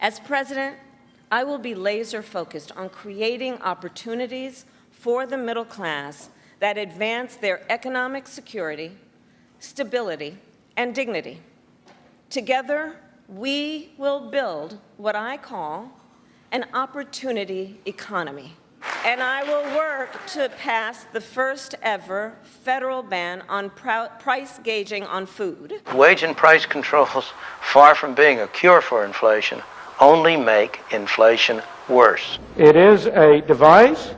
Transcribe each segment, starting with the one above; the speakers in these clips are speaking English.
As president, I will be laser focused on creating opportunities for the middle class that advance their economic security, stability, and dignity. Together, we will build what I call an opportunity economy. And I will work to pass the first ever federal ban on price gouging on food. Wage and price controls, far from being a cure for inflation, only make inflation worse. It is a device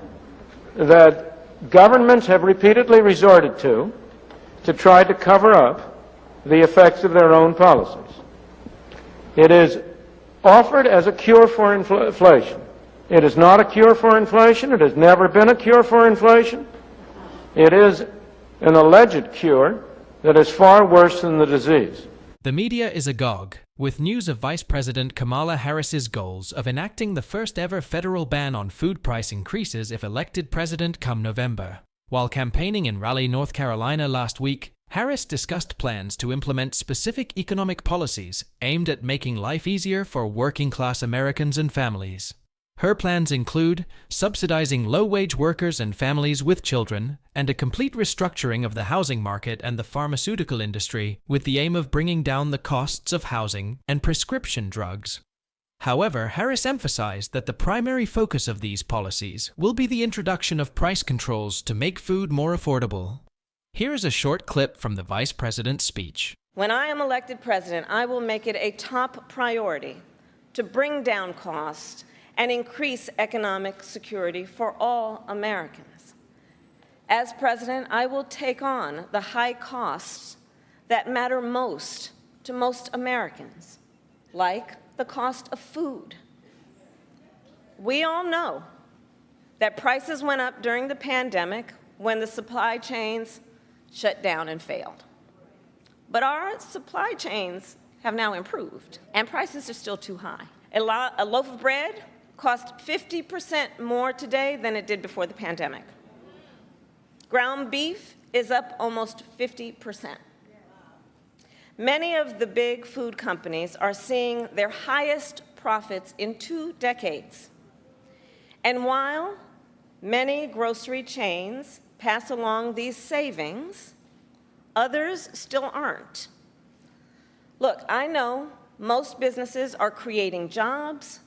that governments have repeatedly resorted to try to cover up the effects of their own policies. It is offered as a cure for inflation. It is not a cure for inflation. It has never been a cure for inflation. It is an alleged cure that is far worse than the disease. The media is agog with news of Vice President Kamala Harris's goals of enacting the first ever federal ban on food price increases if elected president come November. While campaigning in Raleigh, North Carolina last week, Harris discussed plans to implement specific economic policies aimed at making life easier for working-class Americans and families. Her plans include subsidizing low-wage workers and families with children, and a complete restructuring of the housing market and the pharmaceutical industry with the aim of bringing down the costs of housing and prescription drugs. However, Harris emphasized that the primary focus of these policies will be the introduction of price controls to make food more affordable. Here is a short clip from the Vice President's speech. When I am elected president, I will make it a top priority to bring down costs and increase economic security for all Americans. As president, I will take on the high costs that matter most to most Americans, like the cost of food. We all know that prices went up during the pandemic when the supply chains shut down and failed. But our supply chains have now improved, and prices are still too high. A loaf of bread costs 50% more today than it did before the pandemic. Ground beef is up almost 50%. Many of the big food companies are seeing their highest profits in 2 decades. And while many grocery chains pass along these savings, others still aren't. Look, I know most businesses are creating jobs,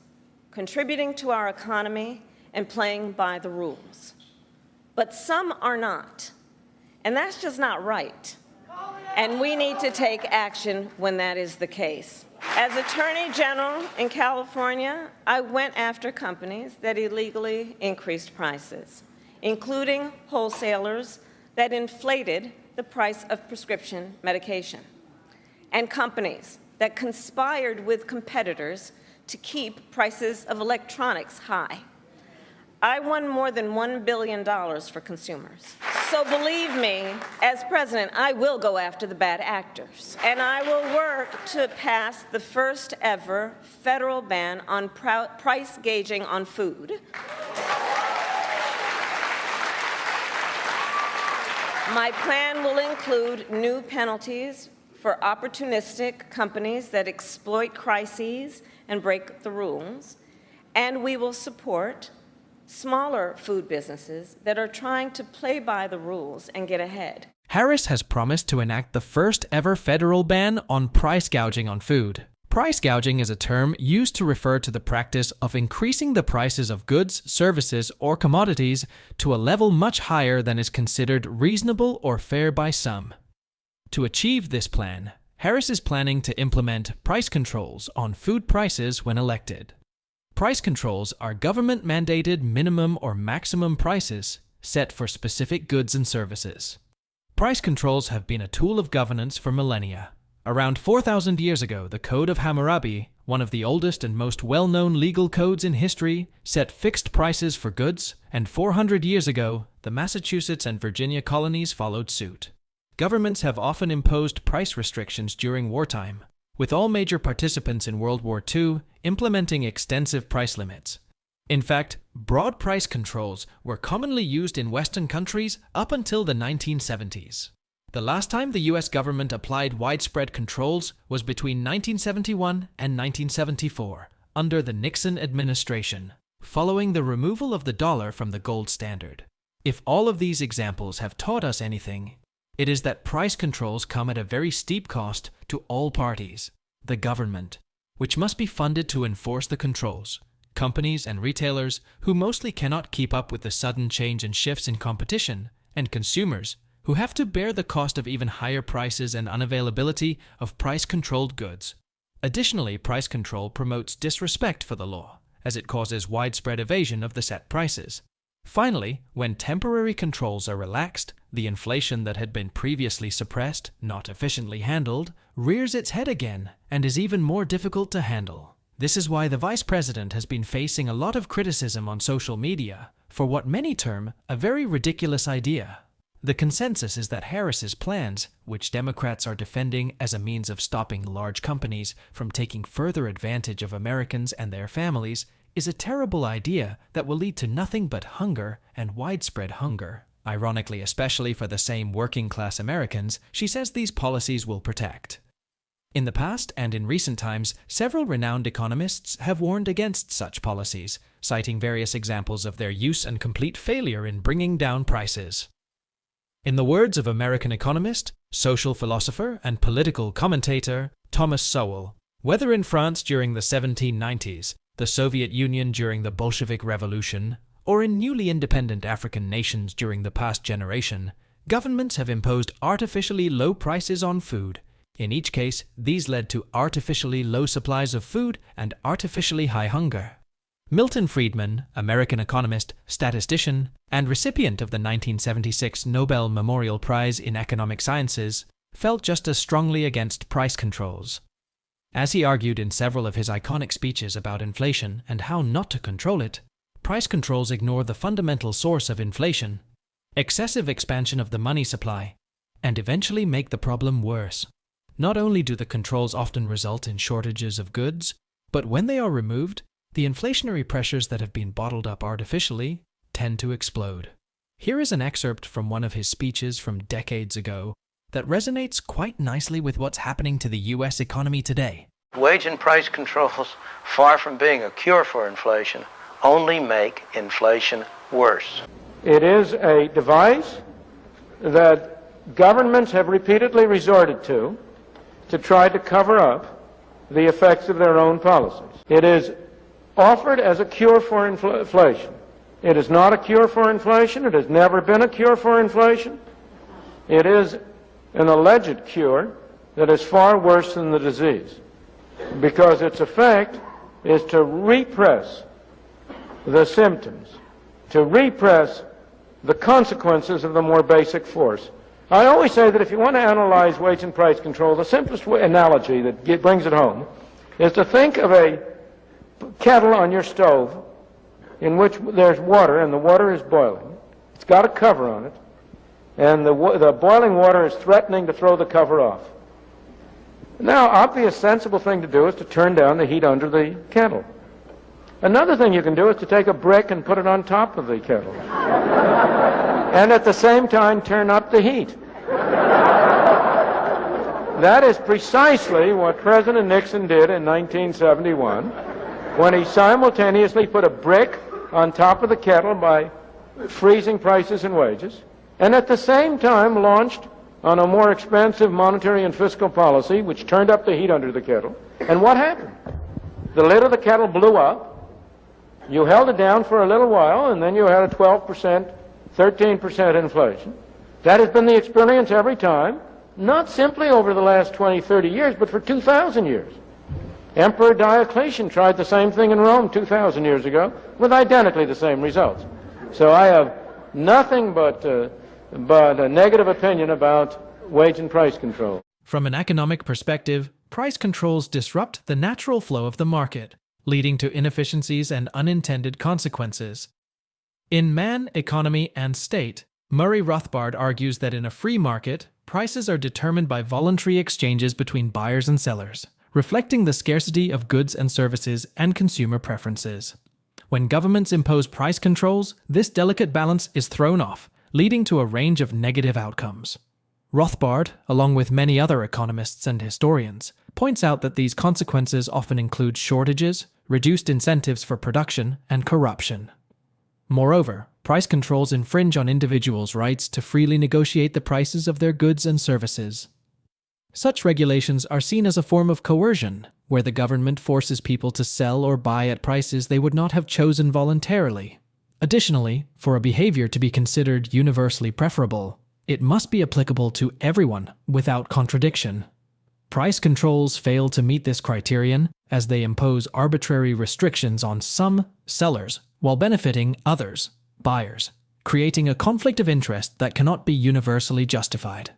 contributing to our economy, and playing by the rules. But some are not, and that's just not right. And we need to take action when that is the case. As Attorney General in California, I went after companies that illegally increased prices, including wholesalers that inflated the price of prescription medication, and companies that conspired with competitors to keep prices of electronics high. I won more than $1 billion for consumers. So believe me, as president, I will go after the bad actors, and I will work to pass the first ever federal ban on price gouging on food. My plan will include new penalties for opportunistic companies that exploit crises and break the rules, and we will support smaller food businesses that are trying to play by the rules and get ahead. Harris has promised to enact the first ever federal ban on price gouging on food. Price gouging is a term used to refer to the practice of increasing the prices of goods, services, or commodities to a level much higher than is considered reasonable or fair by some. To achieve this plan, Harris is planning to implement price controls on food prices when elected. Price controls are government-mandated minimum or maximum prices set for specific goods and services. Price controls have been a tool of governance for millennia. Around 4,000 years ago, the Code of Hammurabi, one of the oldest and most well-known legal codes in history, set fixed prices for goods, and 400 years ago, the Massachusetts and Virginia colonies followed suit. Governments have often imposed price restrictions during wartime, with all major participants in World War II implementing extensive price limits. In fact, broad price controls were commonly used in Western countries up until the 1970s. The last time the US government applied widespread controls was between 1971 and 1974, under the Nixon administration, following the removal of the dollar from the gold standard. If all of these examples have taught us anything, it is that price controls come at a very steep cost to all parties. The government, which must be funded to enforce the controls, companies and retailers who mostly cannot keep up with the sudden change and shifts in competition, and consumers who have to bear the cost of even higher prices and unavailability of price-controlled goods. Additionally, price control promotes disrespect for the law, as it causes widespread evasion of the set prices. Finally, when temporary controls are relaxed, the inflation that had been previously suppressed, not efficiently handled, rears its head again and is even more difficult to handle. This is why the Vice President has been facing a lot of criticism on social media for what many term a very ridiculous idea. The consensus is that Harris's plans, which Democrats are defending as a means of stopping large companies from taking further advantage of Americans and their families, is a terrible idea that will lead to nothing but hunger and widespread hunger. Ironically, especially for the same working-class Americans, she says these policies will protect. In the past and in recent times, several renowned economists have warned against such policies, citing various examples of their use and complete failure in bringing down prices. In the words of American economist, social philosopher, and political commentator Thomas Sowell, whether in France during the 1790s, the Soviet Union during the Bolshevik Revolution, or in newly independent African nations during the past generation, governments have imposed artificially low prices on food. In each case, these led to artificially low supplies of food and artificially high hunger. Milton Friedman, American economist, statistician, and recipient of the 1976 Nobel Memorial Prize in Economic Sciences, felt just as strongly against price controls. As he argued in several of his iconic speeches about inflation and how not to control it, price controls ignore the fundamental source of inflation, excessive expansion of the money supply, and eventually make the problem worse. Not only do the controls often result in shortages of goods, but when they are removed, the inflationary pressures that have been bottled up artificially tend to explode. Here is an excerpt from one of his speeches from decades ago that resonates quite nicely with what's happening to the U.S. economy today. Wage and price controls, far from being a cure for inflation, only make inflation worse. It is a device that governments have repeatedly resorted to try to cover up the effects of their own policies. It is offered as a cure for inflation. It is not a cure for inflation. It has never been a cure for inflation. It is an alleged cure that is far worse than the disease, because its effect is to repress the symptoms, to repress the consequences of the more basic force. I always say that if you want to analyze wage and price control, the simplest analogy that brings it home is to think of a kettle on your stove in which there's water, and the water is boiling. It's got a cover on it, and the boiling water is threatening to throw the cover off. Now, obvious, sensible thing to do is to turn down the heat under the kettle. Another thing you can do is to take a brick and put it on top of the kettle, and at the same time turn up the heat. That is precisely what President Nixon did in 1971, when he simultaneously put a brick on top of the kettle by freezing prices and wages, and at the same time launched on a more expansive monetary and fiscal policy which turned up the heat under the kettle. And what happened? The lid of the kettle blew up. You held it down for a little while, and then you had a 12%, 13% inflation. That has been the experience every time, not simply over the last 20, 30 years, but for 2,000 years. Emperor Diocletian tried the same thing in Rome 2,000 years ago with identically the same results. So I have nothing but a negative opinion about wage and price control. From an economic perspective, price controls disrupt the natural flow of the market, leading to inefficiencies and unintended consequences. In Man, Economy, and State, Murray Rothbard argues that in a free market, prices are determined by voluntary exchanges between buyers and sellers, reflecting the scarcity of goods and services and consumer preferences. When governments impose price controls, this delicate balance is thrown off, leading to a range of negative outcomes. Rothbard, along with many other economists and historians, points out that these consequences often include shortages, reduced incentives for production, and corruption. Moreover, price controls infringe on individuals' rights to freely negotiate the prices of their goods and services. Such regulations are seen as a form of coercion, where the government forces people to sell or buy at prices they would not have chosen voluntarily. Additionally, for a behavior to be considered universally preferable, it must be applicable to everyone without contradiction. Price controls fail to meet this criterion as they impose arbitrary restrictions on some sellers while benefiting others, buyers, creating a conflict of interest that cannot be universally justified.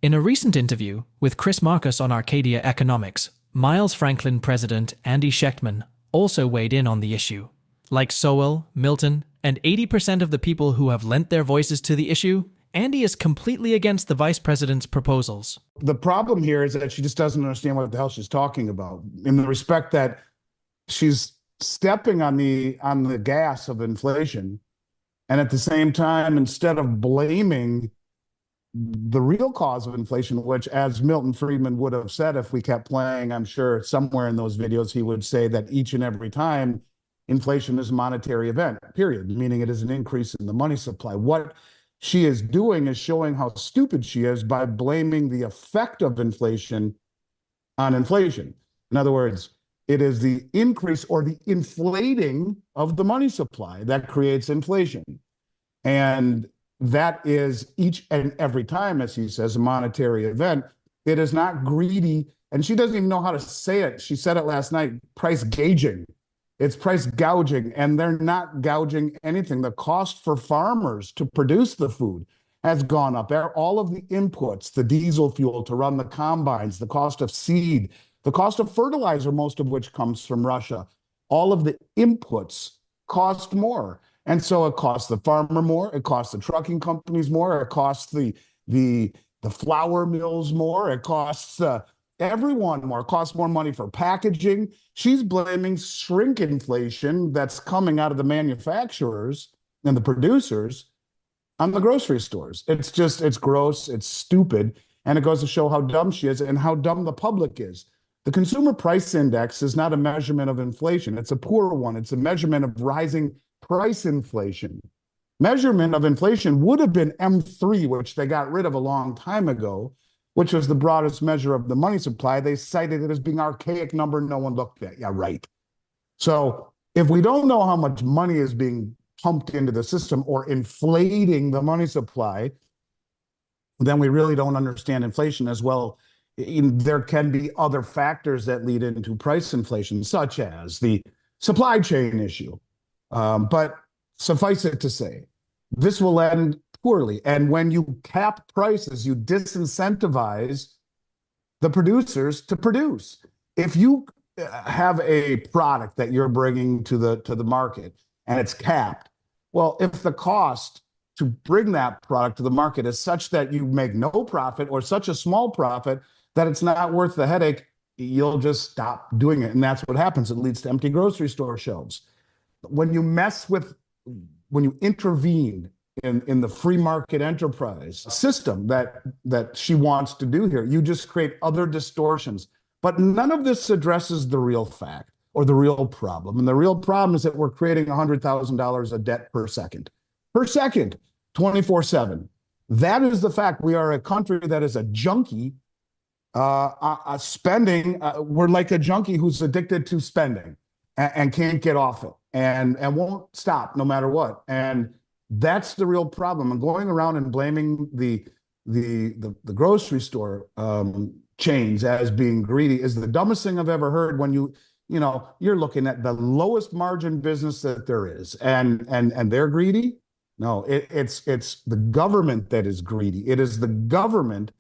In a recent interview with Chris Marcus on Arcadia Economics, Miles Franklin president Andy Schectman also weighed in on the issue. Like Sowell, Milton, and 80% of the people who have lent their voices to the issue, Andy is completely against the vice president's proposals. The problem here is that she just doesn't understand what the hell she's talking about, in the respect that she's stepping on the gas of inflation, and at the same time, instead of blaming the real cause of inflation, which, as Milton Friedman would have said if we kept playing, I'm sure somewhere in those videos he would say that each and every time inflation is a monetary event, period, meaning it is an increase in the money supply. What she is doing is showing how stupid she is by blaming the effect of inflation on inflation. In other words, it is the increase or the inflating of the money supply that creates inflation. And that is each and every time, as he says, a monetary event. It is not greedy. And she doesn't even know how to say it. She said it last night, price gauging. It's price gouging, and they're not gouging anything. The cost for farmers to produce the food has gone up. All of the inputs, the diesel fuel to run the combines, the cost of seed, the cost of fertilizer, most of which comes from Russia, all of the inputs cost more. And so it costs the farmer more, it costs the trucking companies more, it costs the flour mills more, it costs everyone more, it costs more money for packaging. She's blaming shrink inflation that's coming out of the manufacturers and the producers on the grocery stores. It's gross, it's stupid, and it goes to show how dumb she is and how dumb the public is. The Consumer Price Index is not a measurement of inflation. It's a poor one. It's a measurement of rising price inflation. Measurement of inflation would have been M3, which they got rid of a long time ago, which was the broadest measure of the money supply. They cited it as being archaic number no one looked at. Yeah, right. So if we don't know how much money is being pumped into the system or inflating the money supply, then we really don't understand inflation as well. There can be other factors that lead into price inflation, such as the supply chain issue. But suffice it to say, this will end poorly. And when you cap prices, you disincentivize the producers to produce. If you have a product that you're bringing to the market and it's capped, well, if the cost to bring that product to the market is such that you make no profit or such a small profit that it's not worth the headache, you'll just stop doing it. And that's what happens. It leads to empty grocery store shelves. When you intervene in the free market enterprise system that she wants to do here, you just create other distortions. But none of this addresses the real fact or the real problem. And the real problem is that we're creating $100,000 of debt per second, 24/7. That is the fact. We are a country that is a junkie spending. We're like a junkie who's addicted to spending and can't get off it and won't stop no matter what. And that's the real problem. And going around and blaming the grocery store chains as being greedy is the dumbest thing I've ever heard. When you're looking at the lowest margin business that there is, and they're greedy. No, it's the government that is greedy. It is the government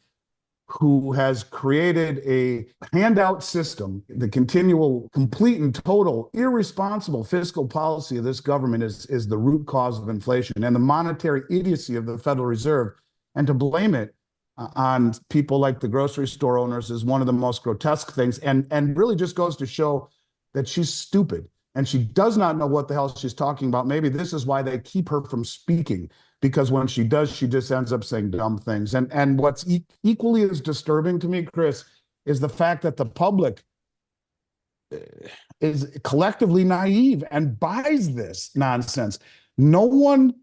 who has created a handout system. The continual, complete, and total irresponsible fiscal policy of this government is the root cause of inflation and the monetary idiocy of the Federal Reserve. And to blame it on people like the grocery store owners is one of the most grotesque things, and really just goes to show that she's stupid and she does not know what the hell she's talking about. Maybe this is why they keep her from speaking, because when she does, she just ends up saying dumb things. And what's equally as disturbing to me, Chris, is the fact that the public is collectively naive and buys this nonsense. No one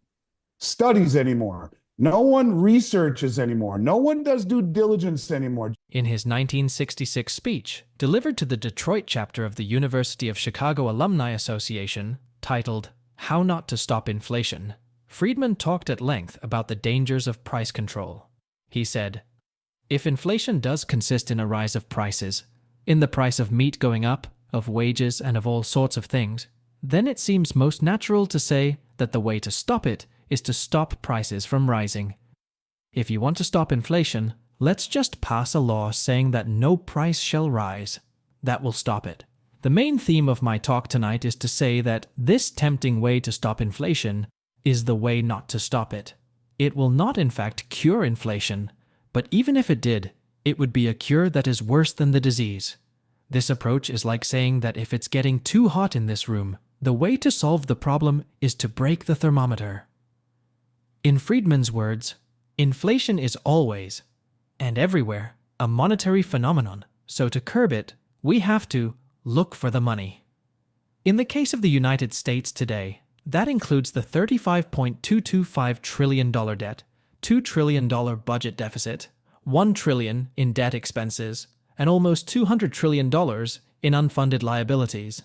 studies anymore. No one researches anymore. No one does due diligence anymore. In his 1966 speech, delivered to the Detroit chapter of the University of Chicago Alumni Association, titled How Not to Stop Inflation, Friedman talked at length about the dangers of price control. He said, "If inflation does consist in a rise of prices, in the price of meat going up, of wages, and of all sorts of things, then it seems most natural to say that the way to stop it is to stop prices from rising. If you want to stop inflation, let's just pass a law saying that no price shall rise. That will stop it." The main theme of my talk tonight is to say that this tempting way to stop inflation is the way not to stop it. It will not in fact cure inflation, but even if it did, it would be a cure that is worse than the disease. This approach is like saying that if it's getting too hot in this room, the way to solve the problem is to break the thermometer. In Friedman's words, inflation is always, and everywhere, a monetary phenomenon, so to curb it, we have to look for the money. In the case of the United States today, that includes the $35.225 trillion debt, $2 trillion budget deficit, $1 trillion in debt expenses, and almost $200 trillion in unfunded liabilities.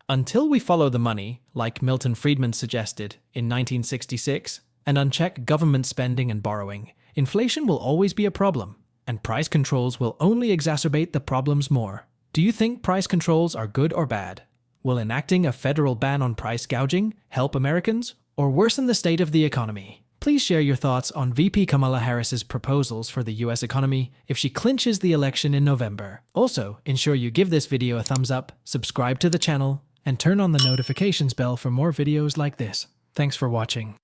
Until we follow the money, like Milton Friedman suggested in 1966, and uncheck government spending and borrowing, inflation will always be a problem, and price controls will only exacerbate the problems more. Do you think price controls are good or bad? Will enacting a federal ban on price gouging help Americans or worsen the state of the economy? Please share your thoughts on VP Kamala Harris's proposals for the US economy if she clinches the election in November. Also, ensure you give this video a thumbs up, subscribe to the channel, and turn on the notifications bell for more videos like this. Thanks for watching.